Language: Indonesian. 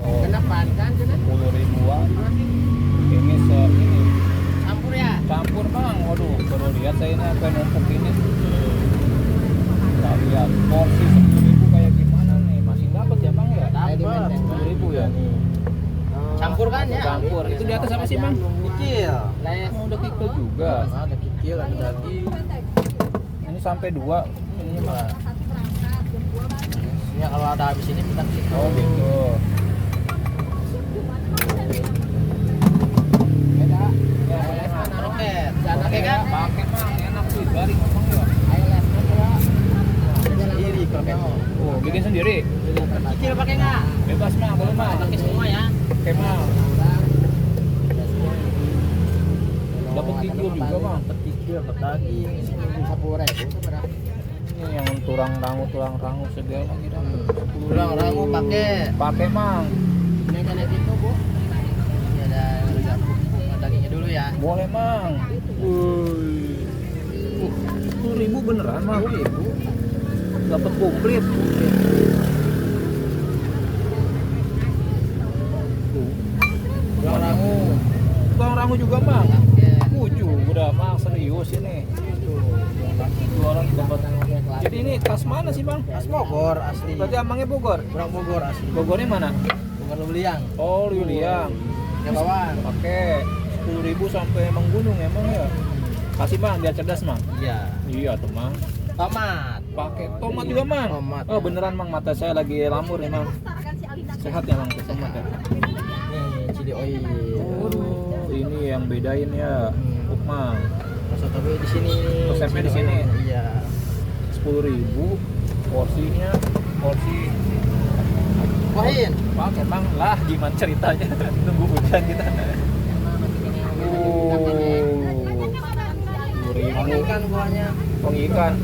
Oh, Kenapa kan? 10 ribuan. Ini ini Campur ya? campur bang. Waduh, baru lihat saya ini apa numpuk ini. Kita lihat porsi 10 ribu kayak gimana nih. Masih dapat ya bang ya? Dapat. 10 ribu ya. Campur kan ya? Campur. Itu di atas apa sih bang? Kikil. Oh, udah kikil juga. Ada kikil, ada daging. Ini sampai 2 ini bang. Ya kalau ada habis ini kita ke situ. Oh gitu. Beda. Ya, Roket. Jangan pakai kan? pakai bang, enak sih, garing ngomong ya. Ayo les bro. Sendiri kroketnya. Oh, bikin sendiri. Kikil pakai nggak? Bebas mah, boleh mah. Pakai semua ya. Oke mah. Dapat kikil juga bang. Dapat kikil, dapat daging. Ini 10.000 berapa? Ini yang tulang rangu segala gitu. Tulang rangu pakai. Pakai mang. Ini kan itu bu. Ini ada dagingnya dulu ya. Boleh mang. Wih. 10 ribu beneran mang. 10.000. Dapat komplit. Tuh. Tulang rangu. Tulang rangu juga mang. Pakai. Udah mang serius ini. Jualan dapat. Jadi ini tas mana sih bang? Khas Bogor asli. Berarti amangnya Bogor. Orang Bogor asli. Bogornya mana? Bogor Luliang. Oh Liuliang. Yang bawah. Pakai 10 ribu sampai Menggunung emang ya. Kasih bang biar cerdas mang. Iya. Iya tuh mang. Tomat. Pakai tomat juga mang. Tomat. Oh beneran mang, mata saya lagi lamur ya mang. Sehat ya mang tomat ya. Nih chili oil. Oh ini yang bedain ya. Mang. Rasa cabai di sini. Resepnya di sini. Iya. 10 ribu porsinya, porsi Wahin. pakai mang lah gimana ceritanya. Tunggu hujan kita. Oh 10 ribu Ikan buahnya. ikan